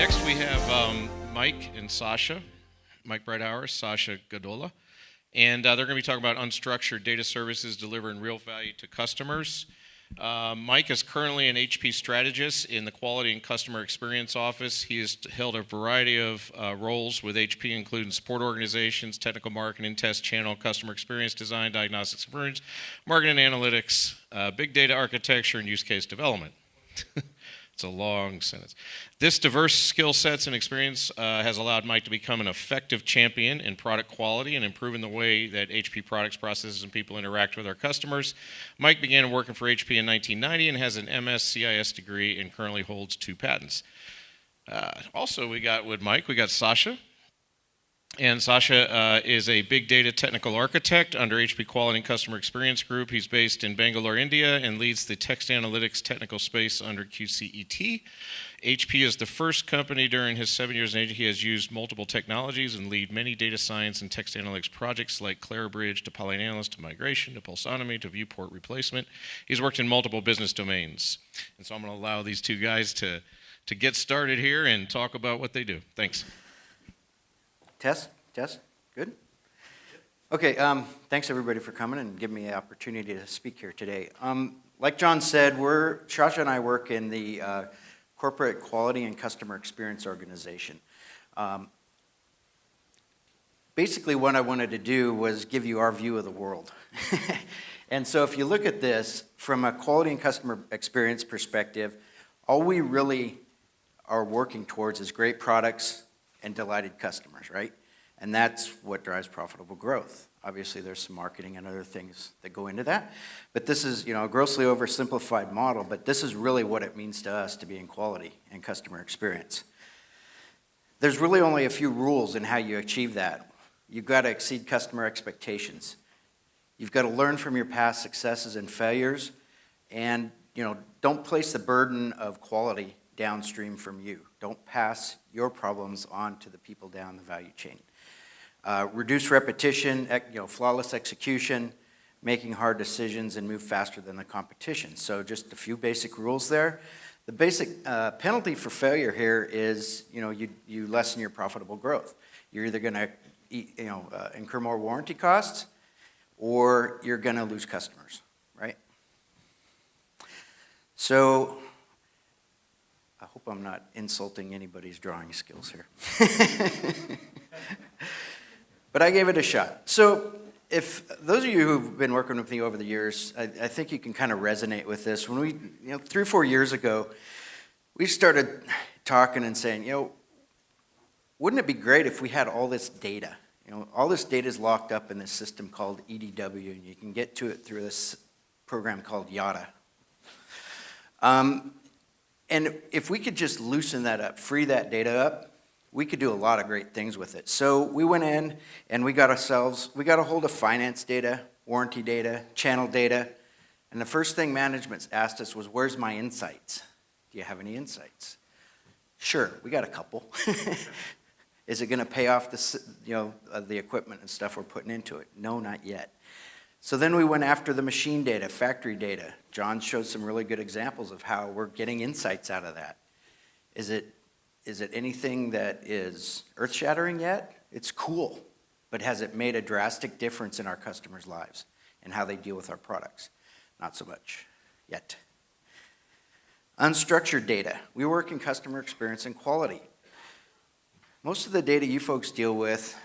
Next, we have Mike and Sasha, MikeBreathauer, Sasha Godala, and they're going to be talking about unstructured data services delivering real value to customers. Mike is currently an HP strategist in the Quality and Customer Experience Office. He has held a variety of roles with HP, including support organizations, technical marketing, test channel, customer experience design, diagnostics experience, marketing analytics, big data architecture, and use case development. It's a long sentence. This diverse skill sets and experience has allowed Mike to become an effective champion in product quality and improving the way that HP products, processes, and people interact with our customers. Mike began working for HP in 1990 and has an MS-CIS degree and currently holds 2 patents. Also, we got Sasha. And Sasha is a big data technical architect under HP Quality and Customer Experience Group. He's based in Bangalore, India, and leads the text analytics technical space under QCET. HP is the first company during his 7 years in age. He has used multiple technologies and lead many data science and text analytics projects like Clarabridge to PolyAnalyst to migration to Pulsonomy to viewport replacement. He's worked in multiple business domains. And so I'm going to allow these two guys to get started here and talk about what they do. Thanks. Test, good? Okay, thanks everybody for coming and giving me the opportunity to speak here today. Like John said, Shasha and I work in the Corporate Quality and Customer Experience Organization. Basically what I wanted to do was give you our view of the world. And so if you look at this from a quality and customer experience perspective, all we really are working towards is great products and delighted customers, right? And that's what drives profitable growth. Obviously, there's some marketing and other things that go into that. But this is, a grossly oversimplified model, but this is really what it means to us to be in quality and customer experience. There's really only a few rules in how you achieve that. You've got to exceed customer expectations. You've got to learn from your past successes and failures, and, don't place the burden of quality downstream from you. Don't pass your problems on to the people down the value chain. Reduce repetition, flawless execution, making hard decisions, and move faster than the competition. So just a few basic rules there. The basic penalty for failure here is, you lessen your profitable growth. You're either going to incur more warranty costs, or you're going to lose customers, right? So I hope I'm not insulting anybody's drawing skills here. But I gave it a shot. So if those of you who've been working with me over the years, I think you can kind of resonate with this. When we, 3 or 4 years ago, we started talking and saying, wouldn't it be great if we had all this data? All this data is locked up in this system called EDW, and you can get to it through this program called YADA. And if we could just loosen that up, free that data up, we could do a lot of great things with it. So we went in and we got a hold of finance data, warranty data, channel data, and the first thing management asked us was, where's my insights? Do you have any insights? Sure, we got a couple. Is it going to pay off the equipment and stuff we're putting into it? No, not yet. So then we went after the machine data, factory data. John showed some really good examples of how we're getting insights out of that. Is it anything that is earth-shattering yet? It's cool, but has it made a drastic difference in our customers' lives and how they deal with our products? Not so much yet. Unstructured data. We work in customer experience and quality. Most of the data you folks deal with,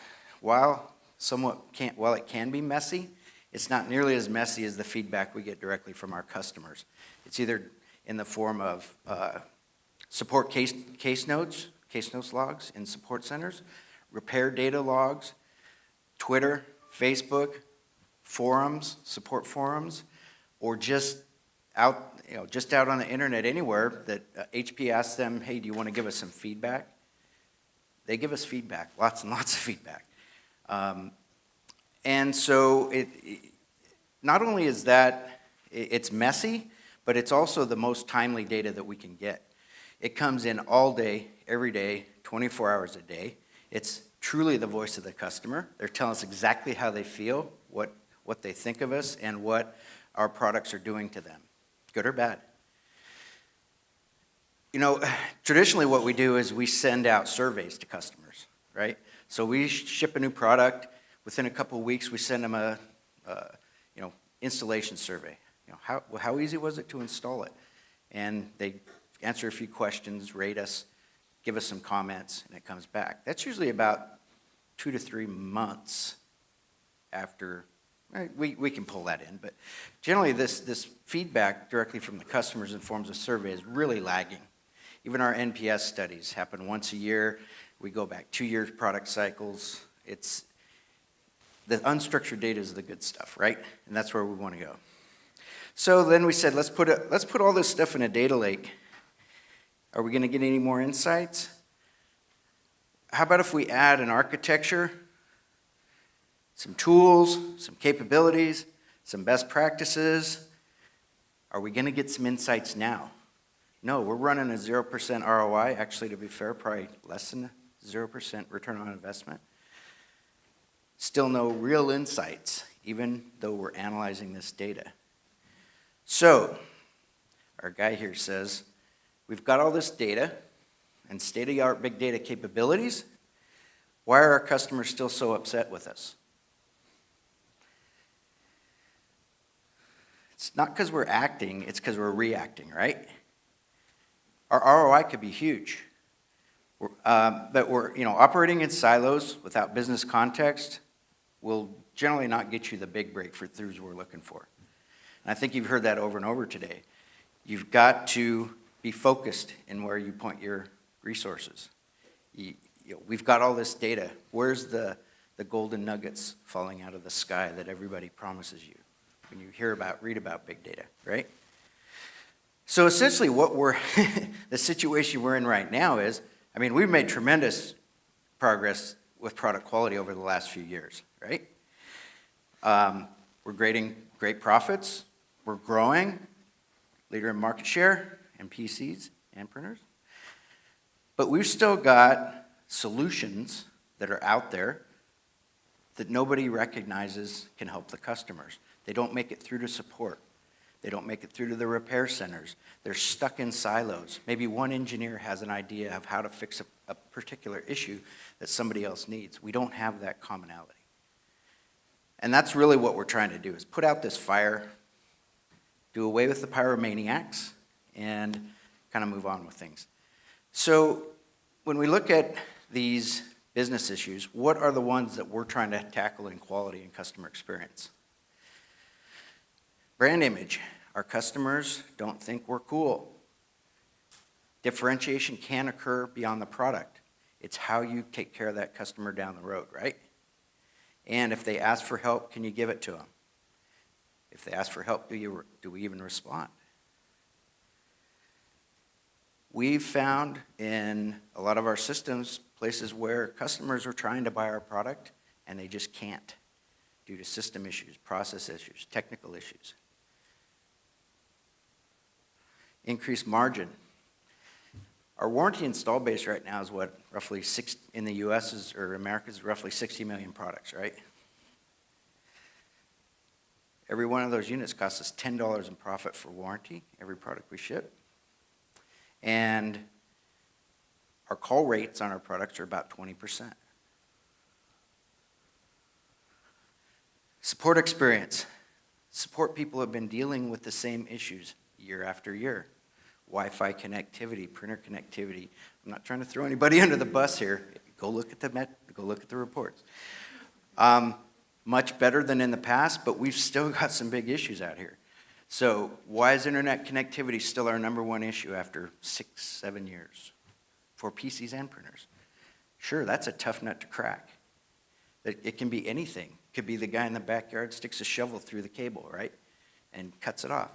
while it can be messy, it's not nearly as messy as the feedback we get directly from our customers. It's either in the form of support case notes logs in support centers, repair data logs, Twitter, Facebook, forums, support forums, or just out on the internet anywhere that HP asks them, hey, do you want to give us some feedback? They give us feedback, lots and lots of feedback. And so not only is that, it's messy, but it's also the most timely data that we can get. It comes in all day, every day, 24 hours a day. It's truly the voice of the customer. They're telling us exactly how they feel, what they think of us, and what our products are doing to them, good or bad. You know, traditionally what we do is we send out surveys to customers, right? So we ship a new product, within a couple of weeks we send them a installation survey. You know, how easy was it to install it? And they answer a few questions, rate us, give us some comments, and it comes back. That's usually about 2 to 3 months after, right, we can pull that in, but generally this feedback directly from the customers in forms of survey is really lagging. Even our NPS studies happen once a year. We go back 2 years product cycles. The unstructured data is the good stuff, right? And that's where we want to go. So then we said, let's put all this stuff in a data lake. Are we going to get any more insights? How about if we add an architecture, some tools, some capabilities, some best practices? Are we going to get some insights now? No, we're running a 0% ROI. Actually, to be fair, probably less than 0% return on investment. Still no real insights, even though we're analyzing this data. So, our guy here says, we've got all this data and state-of-the-art big data capabilities. Why are our customers still so upset with us? It's not because we're acting, it's because we're reacting, right? Our ROI could be huge. But we're operating in silos without business context will generally not get you the big breakthroughs we're looking for. And I think you've heard that over and over today. You've got to be focused in where you point your resources. We've got all this data. Where's the golden nuggets falling out of the sky that everybody promises you when you read about big data, right? So essentially the situation we're in right now is, we've made tremendous progress with product quality over the last few years, right? We're grading great profits. We're growing, leader in market share and PCs and printers. But we've still got solutions that are out there that nobody recognizes can help the customers. They don't make it through to support. They don't make it through to the repair centers. They're stuck in silos. Maybe one engineer has an idea of how to fix a particular issue that somebody else needs. We don't have that commonality. And that's really what we're trying to do, is put out this fire, do away with the pyromaniacs, and kind of move on with things. So when we look at these business issues, what are the ones that we're trying to tackle in quality and customer experience? Brand image. Our customers don't think we're cool. Differentiation can occur beyond the product. It's how you take care of that customer down the road, right? And if they ask for help, can you give it to them? If they ask for help, do we even respond? We've found in a lot of our systems places where customers are trying to buy our product and they just can't due to system issues, process issues, technical issues. Increased margin. Our warranty install base right now is roughly in the US or America is roughly 60 million products, right? Every one of those units costs us $10 in profit for warranty, every product we ship. And our call rates on our products are about 20%. Support experience. Support people have been dealing with the same issues year after year. Wi-Fi connectivity, printer connectivity. I'm not trying to throw anybody under the bus here. Go look at the reports. Much better than in the past, but we've still got some big issues out here. So why is internet connectivity still our number one issue after 6-7 years for PCs and printers? Sure, that's a tough nut to crack. It can be anything. It could be the guy in the backyard sticks a shovel through the cable, right, and cuts it off.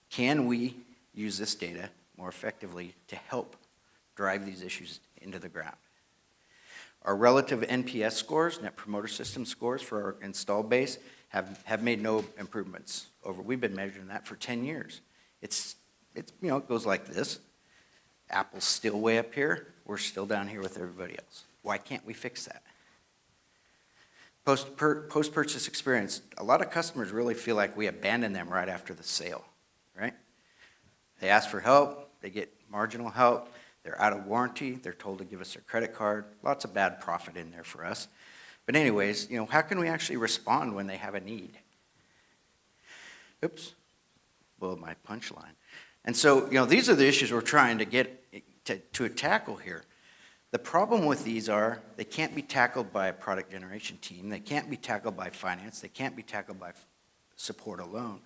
Can we use this data more effectively to help drive these issues into the ground? Our relative NPS scores, Net Promoter System scores for our install base, have made no improvements we've been measuring that for 10 years. It goes like this. Apple's still way up here. We're still down here with everybody else. Why can't we fix that? Post-purchase experience. A lot of customers really feel like we abandon them right after the sale, right? They ask for help. they get marginal help, they're out of warranty, they're told to give us their credit card, lots of bad profit in there for us. But anyways, how can we actually respond when they have a need? Oops, well, my punchline. And so, these are the issues we're trying to get to tackle here. The problem with these are they can't be tackled by a product generation team. They can't be tackled by finance. They can't be tackled by support alone.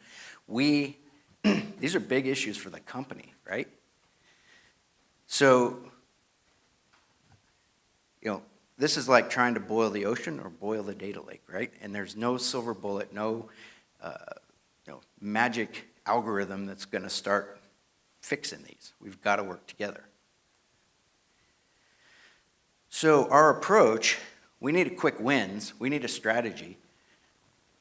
These are big issues for the company, right? So, this is like trying to boil the ocean or boil the data lake, right? And there's no silver bullet, no magic algorithm that's going to start fixing these. We've got to work together. So our approach, we need quick wins, we need a strategy.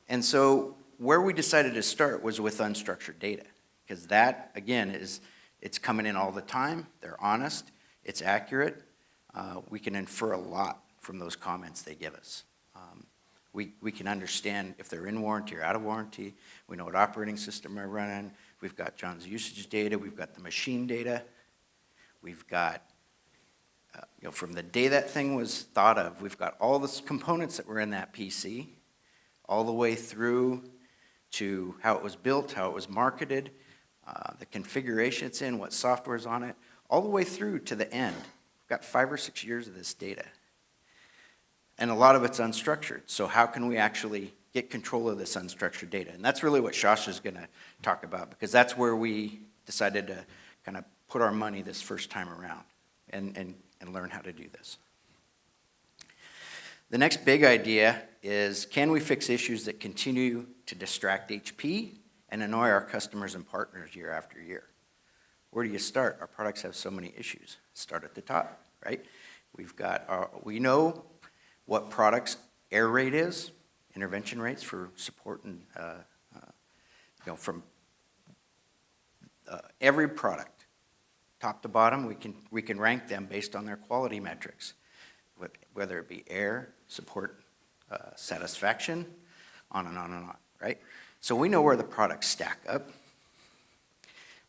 And so where we decided to start was with unstructured data, because that, again, it's coming in all the time, they're honest, it's accurate, we can infer a lot from those comments they give us. We can understand if they're in warranty or out of warranty, we know what operating system they're running, we've got John's usage data, we've got the machine data, we've got from the day that thing was thought of, we've got all the components that were in that PC, all the way through to how it was built, how it was marketed, the configuration it's in, what software's on it, all the way through to the end. We've got 5 or 6 years of this data. And a lot of it's unstructured. So how can we actually get control of this unstructured data? And that's really what Shasha's going to talk about, because that's where we decided to kind of put our money this first time around and learn how to do this. The next big idea is, can we fix issues that continue to distract HP and annoy our customers and partners year after year? Where do you start? Our products have so many issues. Start at the top, right? We know what products' error rate is, intervention rates for support, and from every product, top to bottom, we can rank them based on their quality metrics, whether it be error, support, satisfaction, on and on and on, right? So we know where the products stack up.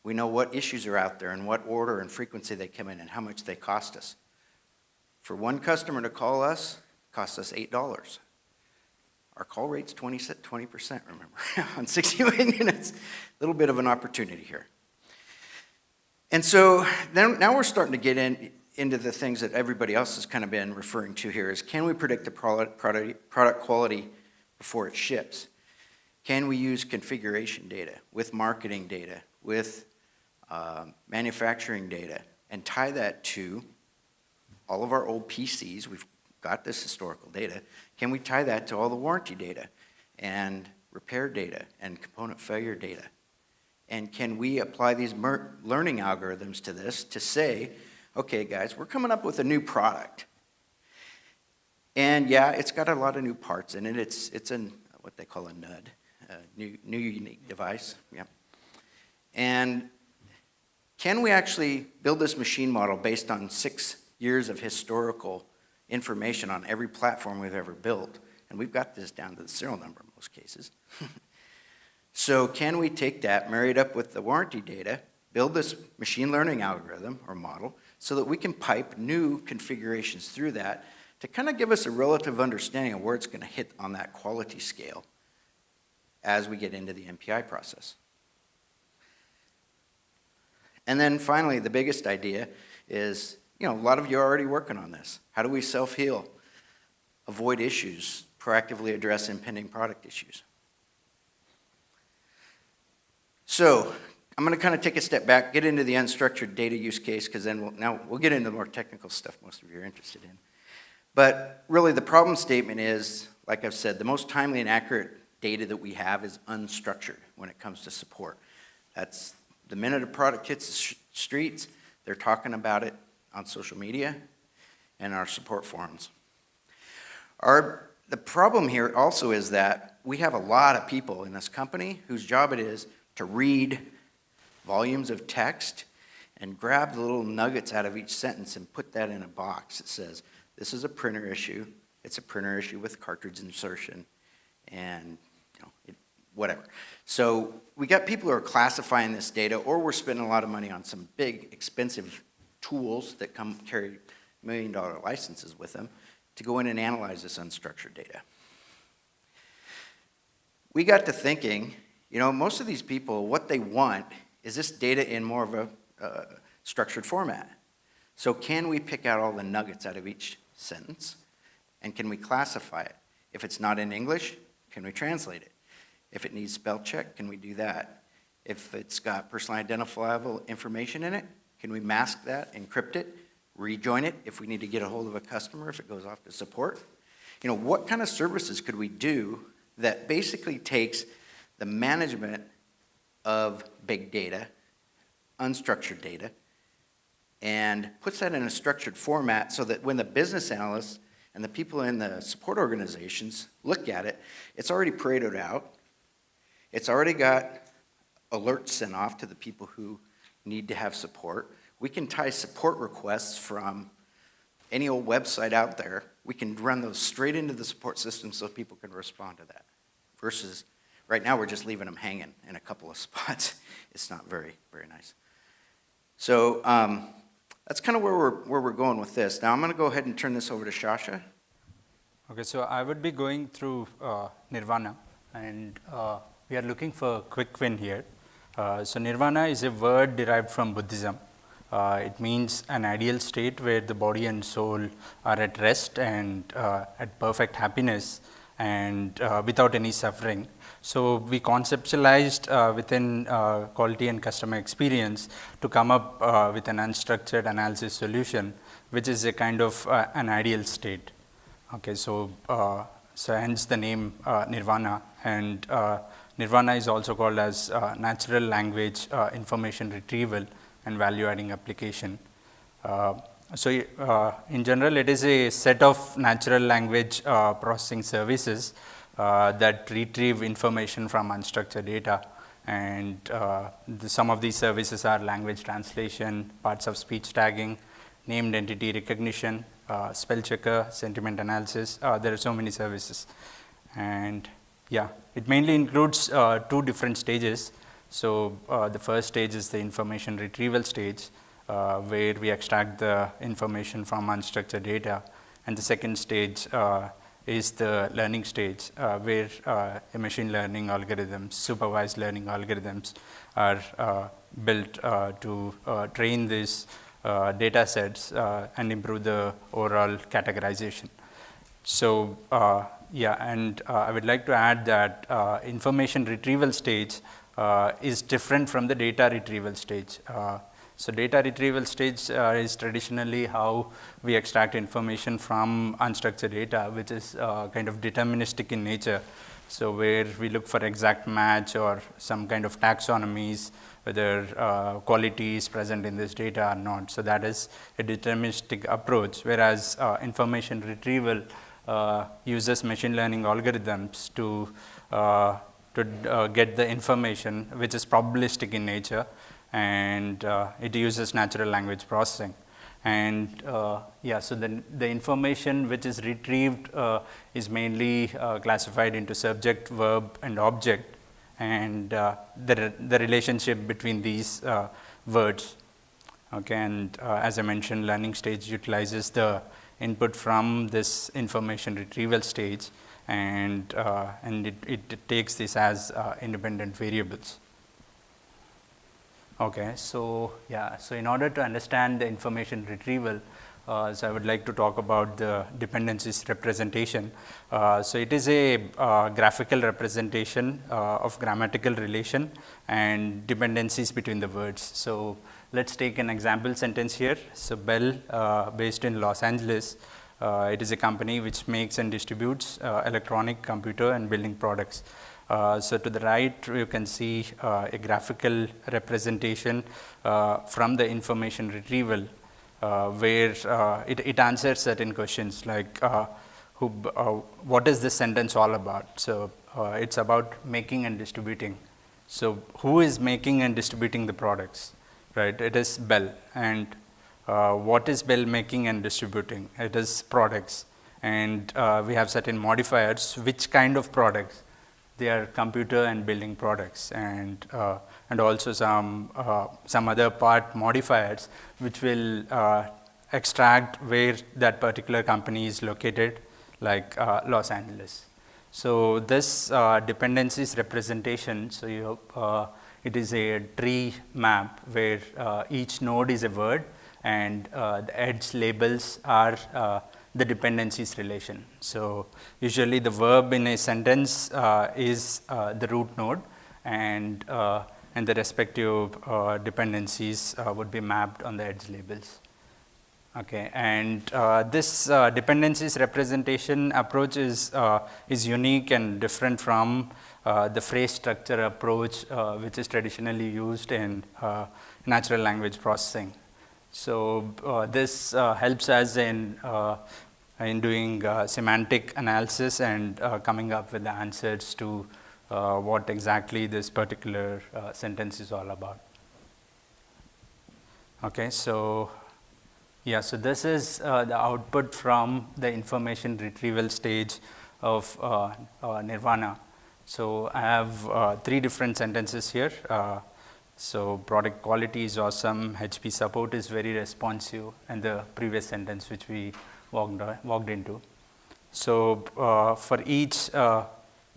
We know what issues are out there and what order and frequency they come in and how much they cost us. For one customer to call us, it costs us $8. Our call rate's 20%, remember, on 60 million units. A little bit of an opportunity here. And so now we're starting to get into the things that everybody else has kind of been referring to here, is can we predict the product quality before it ships? Can we use configuration data with marketing data, with manufacturing data, and tie that to all of our old PCs? We've got this historical data. Can we tie that to all the warranty data and repair data and component failure data? And can we apply these learning algorithms to this to say, okay, guys, we're coming up with a new product. And yeah, it's got a lot of new parts in it. It's what they call a NUD, new unique device. Yeah. And can we actually build this machine model based on 6 years of historical information on every platform we've ever built? And we've got this down to the serial number in most cases. So can we take that, marry it up with the warranty data, build this machine learning algorithm or model so that we can pipe new configurations through that to kind of give us a relative understanding of where it's going to hit on that quality scale as we get into the MPI process. And then finally, the biggest idea is, a lot of you are already working on this. How do we self-heal, avoid issues, proactively address impending product issues? So I'm going to kind of take a step back, get into the unstructured data use case, because then we'll get into the more technical stuff most of you are interested in. But really the problem statement is, like I've said, the most timely and accurate data that we have is unstructured when it comes to support. That's the minute a product hits the streets, they're talking about it on social media and our support forums. The problem here also is that we have a lot of people in this company whose job it is to read volumes of text and grab the little nuggets out of each sentence and put that in a box that says, this is a printer issue, it's a printer issue with cartridge insertion, and whatever. So we got people who are classifying this data, or we're spending a lot of money on some big, expensive tools that carry $1 million licenses with them to go in and analyze this unstructured data. We got to thinking, most of these people, what they want is this data in more of a structured format. So can we pick out all the nuggets out of each sentence, and can we classify it? If it's not in English, can we translate it? If it needs spell check, can we do that? If it's got personally identifiable information in it, can we mask that, encrypt it, rejoin it if we need to get a hold of a customer if it goes off to support? What kind of services could we do that basically takes the management of big data, unstructured data, and puts that in a structured format so that when the business analysts and the people in the support organizations look at it, it's already Paretoed out. It's already got alerts sent off to the people who need to have support. We can tie support requests from any old website out there. We can run those straight into the support system so people can respond to that. Versus right now we're just leaving them hanging in a couple of spots. It's not very, very nice. So that's kind of where we're going with this. Now I'm going to go ahead and turn this over to Shasha. Okay, so I would be going through Nirvana, and we are looking for a quick win here. So Nirvana is a word derived from Buddhism. It means an ideal state where the body and soul are at rest and at perfect happiness and without any suffering. So we conceptualized within quality and customer experience to come up with an unstructured analysis solution, which is a kind of an ideal state. Okay, so hence the name Nirvana, and Nirvana is also called as natural language information retrieval and value adding application. In general, it is a set of natural language processing services that retrieve information from unstructured data, and some of these services are language translation, parts of speech tagging, named entity recognition, spell checker, sentiment analysis. There are so many services, and it mainly includes two different stages. So the first stage is the information retrieval stage, where we extract the information from unstructured data, and the second stage is the learning stage, where a machine learning algorithms, supervised learning algorithms are built to train these data sets and improve the overall categorization. So I would like to add that information retrieval stage is different from the data retrieval stage. So data retrieval stage is traditionally how we extract information from unstructured data, which is kind of deterministic in nature. So where we look for exact match or some kind of taxonomies, whether quality is present in this data or not. So that is a deterministic approach, whereas information retrieval uses machine learning algorithms to get the information, which is probabilistic in nature, and it uses natural language processing. And so the information which is retrieved is mainly classified into subject, verb, and object, and the relationship between these words. Okay, and as I mentioned, learning stage utilizes the input from this information retrieval stage, and it takes this as independent variables. Okay, so in order to understand the information retrieval, so I would like to talk about the dependencies representation. So it is a graphical representation of grammatical relation and dependencies between the words. So let's take an example sentence here. So Bell, based in Los Angeles, it is a company which makes and distributes electronic, computer, and building products. So to the right, you can see a graphical representation from the information retrieval, where it answers certain questions like what is this sentence all about? So it's about making and distributing. So who is making and distributing the products, right? It is Bell. And what is Bell making and distributing? It is products. And we have certain modifiers, which kind of products, they are computer and building products, and also some other part modifiers which will extract where that particular company is located, like Los Angeles. So this dependencies representation, so it is a tree map where each node is a word, and the edge labels are the dependencies relation. So usually the verb in a sentence is the root node, and the respective dependencies would be mapped on the edge labels. Okay, and this dependencies representation approach is unique and different from the phrase structure approach, which is traditionally used in natural language processing. So this helps us in doing semantic analysis and coming up with the answers to what exactly this particular sentence is all about. Okay, so yeah, so this is the output from the information retrieval stage of Nirvana. So I have 3 different sentences here. So product quality is awesome, HP support is very responsive, and the previous sentence which we walked into. So for each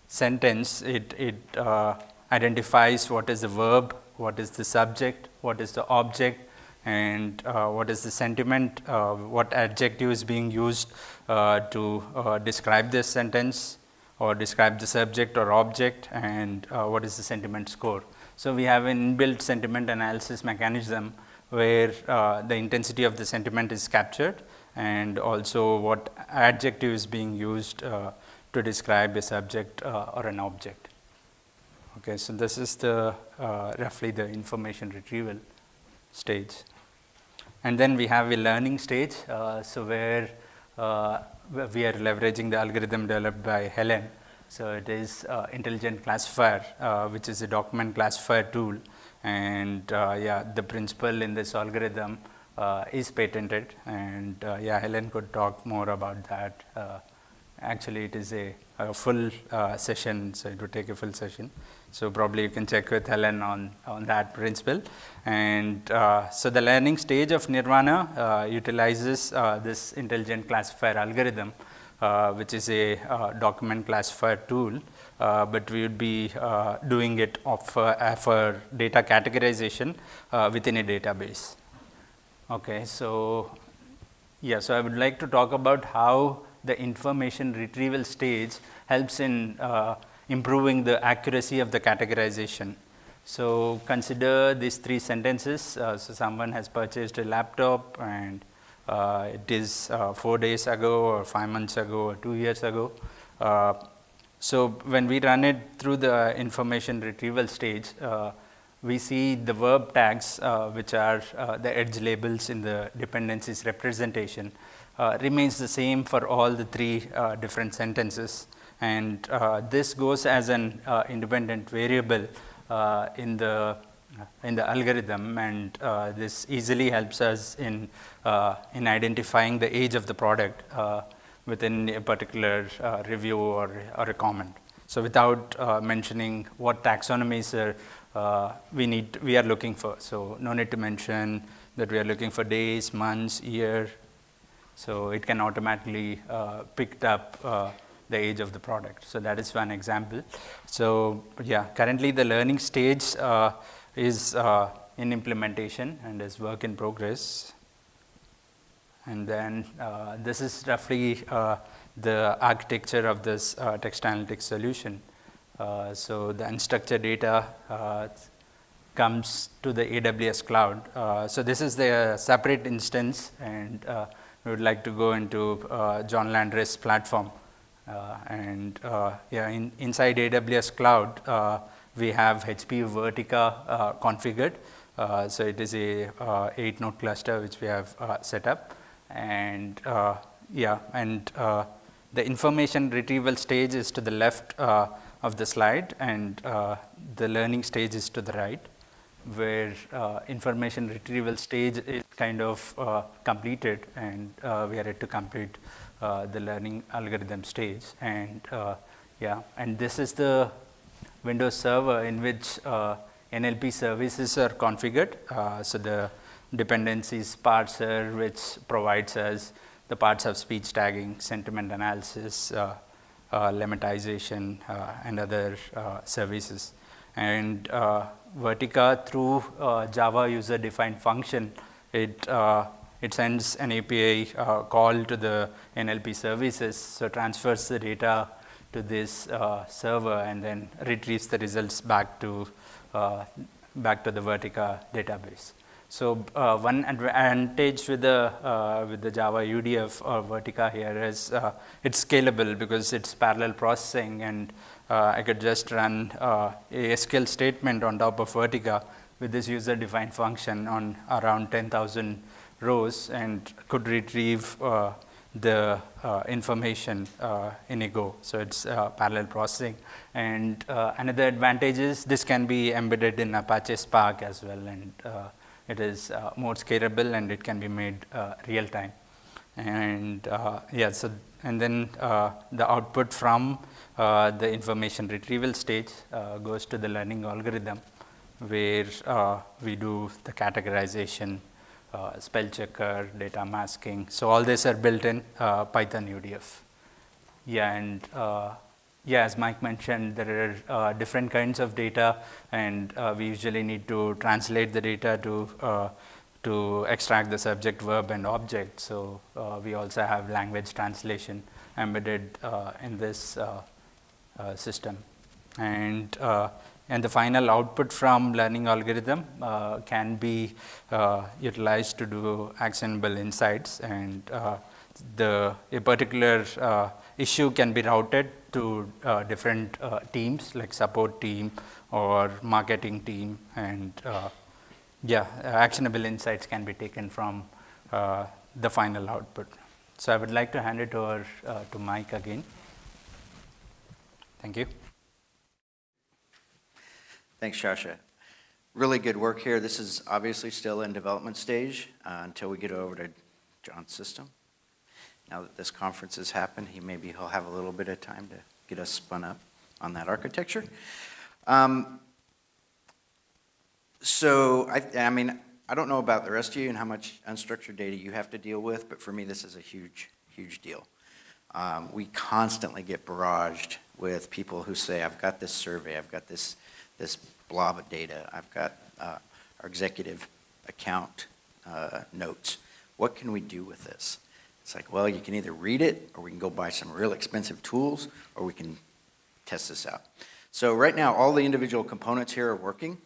sentence, it identifies what is the verb, what is the subject, what is the object, and what is the sentiment, what adjective is being used to describe this sentence or describe the subject or object, and what is the sentiment score. So we have an inbuilt sentiment analysis mechanism where the intensity of the sentiment is captured, and also what adjective is being used to describe a subject or an object. Okay, so this is the roughly the information retrieval stage. And then we have a learning stage, so where we are leveraging the algorithm developed by Helen. So it is intelligent classifier, which is a document classifier tool, and yeah, the principle in this algorithm is patented, and yeah, Helen could talk more about that. Actually, it is a full session, so it would take a full session. So probably you can check with Helen on that principle. And so the learning stage of Nirvana utilizes this intelligent classifier algorithm, which is a document classifier tool, but we would be doing it for data categorization within a database. Okay, so yeah, so I would like to talk about how the information retrieval stage helps in improving the accuracy of the categorization. So consider these 3 sentences. So someone has purchased a laptop, and it is 4 days ago or 5 months ago or 2 years ago. So when we run it through the information retrieval stage, we see the verb tags, which are the edge labels in the dependencies representation, remains the same for all the 3 different sentences, and this goes as an independent variable in the algorithm, and this easily helps us in identifying the age of the product within a particular review or a comment. So without mentioning what taxonomies we are looking for. So no need to mention that we are looking for days, months, year. So it can automatically pick up the age of the product. So that is one example. So yeah, currently the learning stage is in implementation and is work in progress. And then this is roughly the architecture of this text analytics solution. So the unstructured data comes to the AWS cloud. So this is the separate instance, and we would like to go into John Landry's platform. Yeah, inside AWS cloud, we have HP Vertica configured. So it is a 8-node cluster which we have set up, and yeah, and the information retrieval stage is to the left of the slide, and the learning stage is to the right, where information retrieval stage is kind of completed, and we are yet to complete the learning algorithm stage. And yeah, and this is the Windows Server in which NLP services are configured. So the dependencies parser, which provides us the parts of speech tagging, sentiment analysis, lemmatization, and other services. And Vertica, through Java user-defined function, it sends an API call to the NLP services, so transfers the data to this server and then retrieves the results back to the Vertica database. So one advantage with the Java UDF or Vertica here is it's scalable because it's parallel processing, and I could just run a SQL statement on top of Vertica with this user-defined function on around 10,000 rows and could retrieve the information in a go. So it's parallel processing. And another advantage is this can be embedded in Apache Spark as well, and it is more scalable and it can be made real time. And and then the output from the information retrieval stage goes to the learning algorithm, where we do the categorization, spell checker, data masking. So all these are built in Python UDF. As Mike mentioned, there are different kinds of data, and we usually need to translate the data to extract the subject, verb, and object. So we also have language translation embedded in this system. And the final output from learning algorithm can be utilized to do actionable insights, and a particular issue can be routed to different teams like support team or marketing team, and actionable insights can be taken from the final output. So I would like to hand it over to Mike again. Thank you. Thanks, Shasha. Really good work here. This is obviously still in development stage until we get over to John's system. Now that this conference has happened, he'll have a little bit of time to get us spun up on that architecture. So I don't know about the rest of you and how much unstructured data you have to deal with, but for me this is a huge, huge deal. We constantly get barraged with people who say, I've got this survey, I've got this blob of data, I've got our executive account notes. What can we do with this? It's like, well, you can either read it, or we can go buy some real expensive tools, or we can test this out. So right now, all the individual components here are working.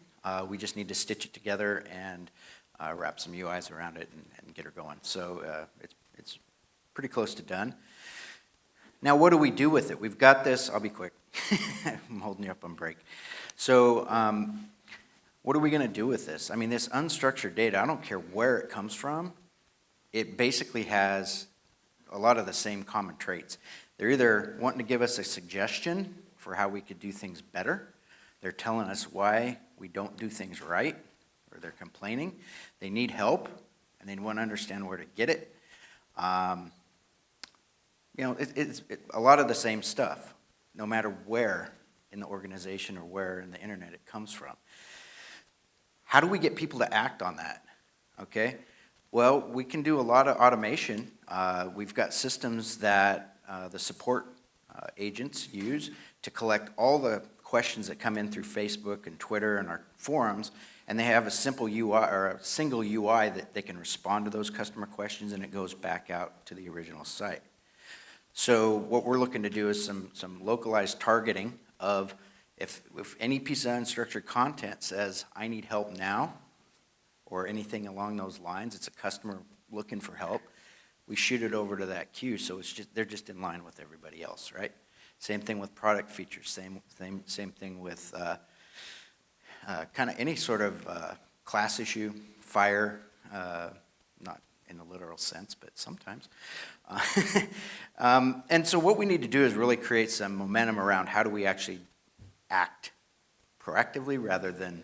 We just need to stitch it together and wrap some UIs around it and get her going. So it's pretty close to done. Now, what do we do with it? We've got this. I'll be quick. I'm holding you up on break. So what are we going to do with this? I mean, this unstructured data, I don't care where it comes from, it basically has a lot of the same common traits. They're either wanting to give us a suggestion for how we could do things better, they're telling us why we don't do things right, or they're complaining, they need help, and they want to understand where to get it. It's a lot of the same stuff, no matter where in the organization or where in the internet it comes from. How do we get people to act on that? Okay, well, we can do a lot of automation. We've got systems that the support agents use to collect all the questions that come in through Facebook and Twitter and our forums, and they have a simple UI or a single UI that they can respond to those customer questions, and it goes back out to the original site. So what we're looking to do is some localized targeting of if any piece of unstructured content says, I need help now, or anything along those lines, it's a customer looking for help, we shoot it over to that queue, so they're just in line with everybody else, right? Same thing with product features, same thing with kind of any sort of class issue, fire, not in the literal sense, but sometimes. And so what we need to do is really create some momentum around how do we actually act proactively rather than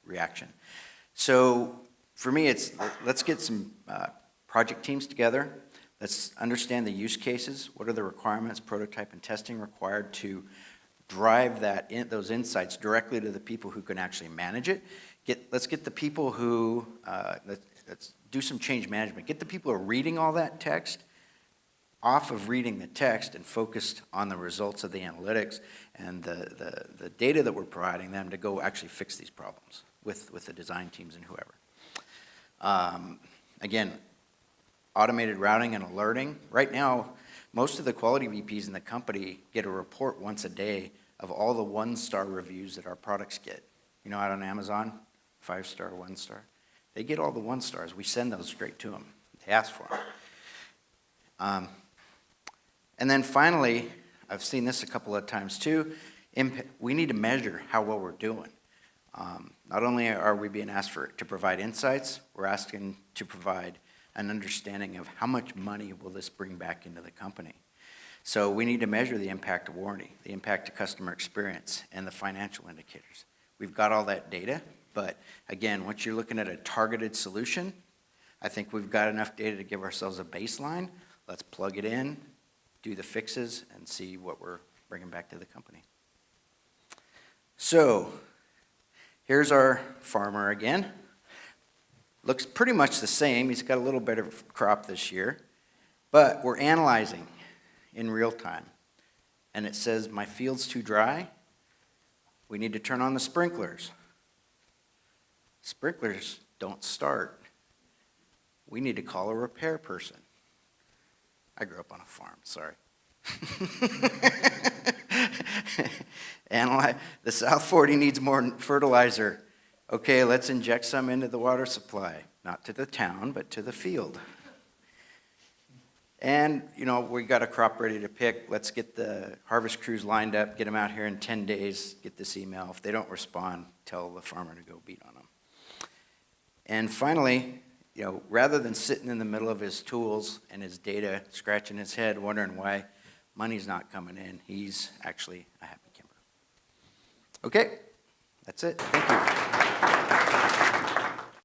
reaction. So for me, it's let's get some project teams together. Let's understand the use cases. What are the requirements, prototype and testing required to drive those insights directly to the people who can actually manage it. Let's get the people who, let's do some change management. Get the people who are reading all that text off of reading the text and focused on the results of the analytics and the data that we're providing them to go actually fix these problems with the design teams and whoever. Again, automated routing and alerting. Right now, most of the quality VPs in the company get a report once a day of all the one-star reviews that our products get. You know, out on Amazon, 5-star, 1-star. They get all the 1-stars. We send those straight to them. They ask for them. And then finally, I've seen this a couple of times too, we need to measure how well we're doing. Not only are we being asked to provide insights, we're asking to provide an understanding of how much money will this bring back into the company. So we need to measure the impact of warranty, the impact of customer experience, and the financial indicators. We've got all that data, but again, once you're looking at a targeted solution, I think we've got enough data to give ourselves a baseline. Let's plug it in, do the fixes, and see what we're bringing back to the company. So here's our farmer again. Looks pretty much the same. He's got a little better crop this year, but we're analyzing in real time. And it says, my field's too dry. We need to turn on the sprinklers. Sprinklers don't start. We need to call a repair person. I grew up on a farm, sorry. The South 40 needs more fertilizer. Okay, let's inject some into the water supply. Not to the town, but to the field. And, you know, we got a crop ready to pick. Let's get the harvest crews lined up, get them out here in 10 days, get this email. If they don't respond, tell the farmer to go beat on them. And finally, you know, rather than sitting in the middle of his tools and his data, scratching his head, wondering why money's not coming in, he's actually a happy camper. Okay, that's it. Thank you.